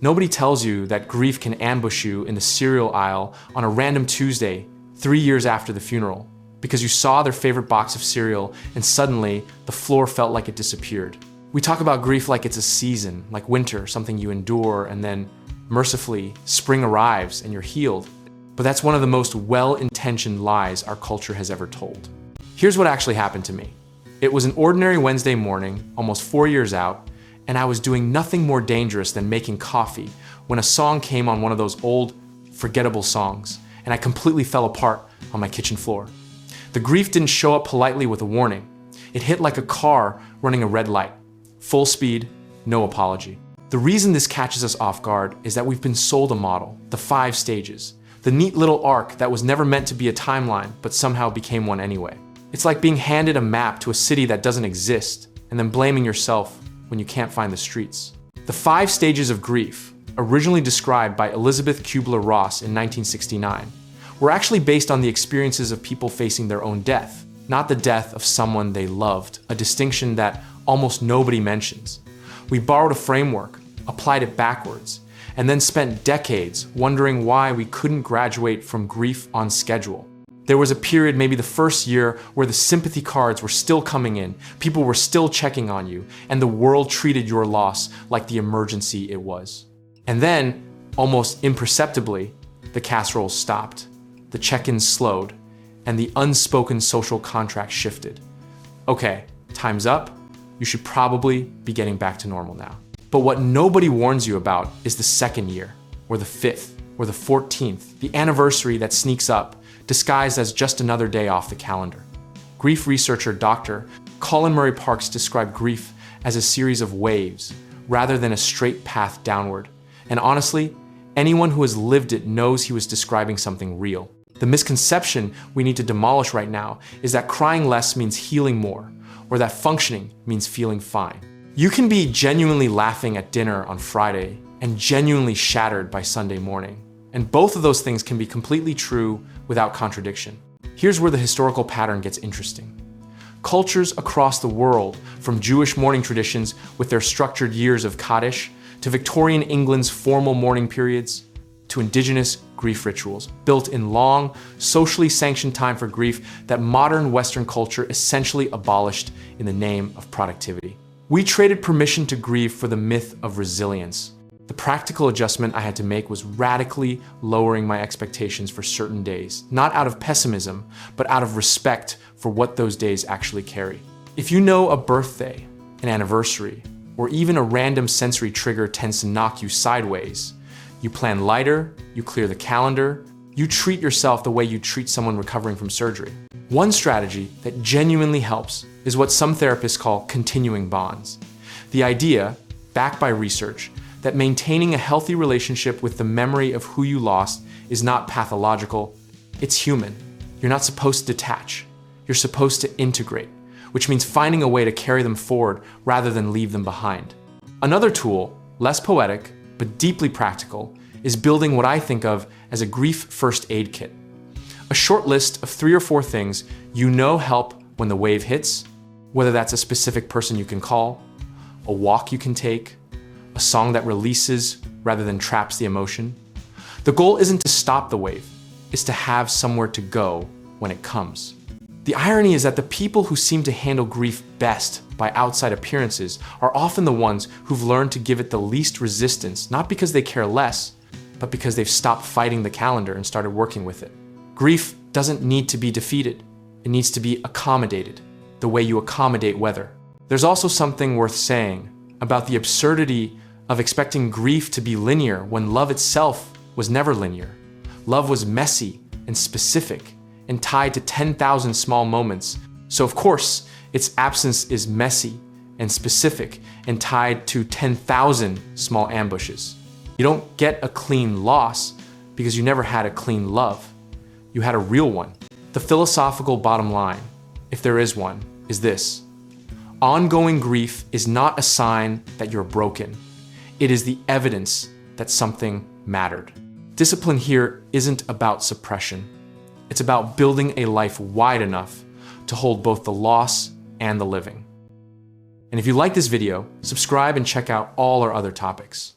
Nobody tells you that grief can ambush you in the cereal aisle on a random Tuesday 3 years after the funeral, because you saw their favorite box of cereal and suddenly the floor felt like it disappeared. We talk about grief like it's a season, like winter, something you endure, and then mercifully spring arrives and you're healed. But that's one of the most well-intentioned lies our culture has ever told. Here's what actually happened to me. It was an ordinary Wednesday morning, almost 4 years out, and I was doing nothing more dangerous than making coffee when a song came on one of those old, forgettable songs, and I completely fell apart on my kitchen floor. The grief didn't show up politely with a warning. It hit like a car running a red light. Full speed, no apology. The reason this catches us off guard is that we've been sold a model, the 5 stages, the neat little arc that was never meant to be a timeline, but somehow became one anyway. It's like being handed a map to a city that doesn't exist, and then blaming yourself when you can't find the streets. The 5 stages of grief, originally described by Elizabeth Kubler-Ross in 1969, were actually based on the experiences of people facing their own death, not the death of someone they loved, a distinction that almost nobody mentions. We borrowed a framework, applied it backwards, and then spent decades wondering why we couldn't graduate from grief on schedule. There was a period, maybe the first year, where the sympathy cards were still coming in, people were still checking on you, and the world treated your loss like the emergency it was. And then, almost imperceptibly, the casseroles stopped, the check-ins slowed, and the unspoken social contract shifted. Okay, time's up. You should probably be getting back to normal now. But what nobody warns you about is the second year, or the 5th, or the 14th, the anniversary that sneaks up, disguised as just another day off the calendar. Grief researcher Dr. Colin Murray Parks described grief as a series of waves, rather than a straight path downward. And honestly, anyone who has lived it knows he was describing something real. The misconception we need to demolish right now is that crying less means healing more, or that functioning means feeling fine. You can be genuinely laughing at dinner on Friday and genuinely shattered by Sunday morning. And both of those things can be completely true without contradiction. Here's where the historical pattern gets interesting. Cultures across the world, from Jewish mourning traditions with their structured years of Kaddish, to Victorian England's formal mourning periods, to indigenous grief rituals, built in long, socially sanctioned time for grief that modern Western culture essentially abolished in the name of productivity. We traded permission to grieve for the myth of resilience. The practical adjustment I had to make was radically lowering my expectations for certain days, not out of pessimism, but out of respect for what those days actually carry. If you know a birthday, an anniversary, or even a random sensory trigger tends to knock you sideways, you plan lighter, you clear the calendar, you treat yourself the way you treat someone recovering from surgery. One strategy that genuinely helps is what some therapists call continuing bonds. The idea, backed by research, that maintaining a healthy relationship with the memory of who you lost is not pathological, it's human. You're not supposed to detach, you're supposed to integrate, which means finding a way to carry them forward rather than leave them behind. Another tool, less poetic, but deeply practical, is building what I think of as a grief first aid kit. A short list of 3 or 4 things you know help when the wave hits, whether that's a specific person you can call, a walk you can take, a song that releases rather than traps the emotion. The goal isn't to stop the wave, it's to have somewhere to go when it comes. The irony is that the people who seem to handle grief best by outside appearances are often the ones who've learned to give it the least resistance, not because they care less, but because they've stopped fighting the calendar and started working with it. Grief doesn't need to be defeated, it needs to be accommodated, the way you accommodate weather. There's also something worth saying about the absurdity of expecting grief to be linear when love itself was never linear. Love was messy and specific and tied to 10,000 small moments. So of course, its absence is messy and specific and tied to 10,000 small ambushes. You don't get a clean loss because you never had a clean love. You had a real one. The philosophical bottom line, if there is one, is this: ongoing grief is not a sign that you're broken. It is the evidence that something mattered. Discipline here isn't about suppression. It's about building a life wide enough to hold both the loss and the living. And if you like this video, subscribe and check out all our other topics.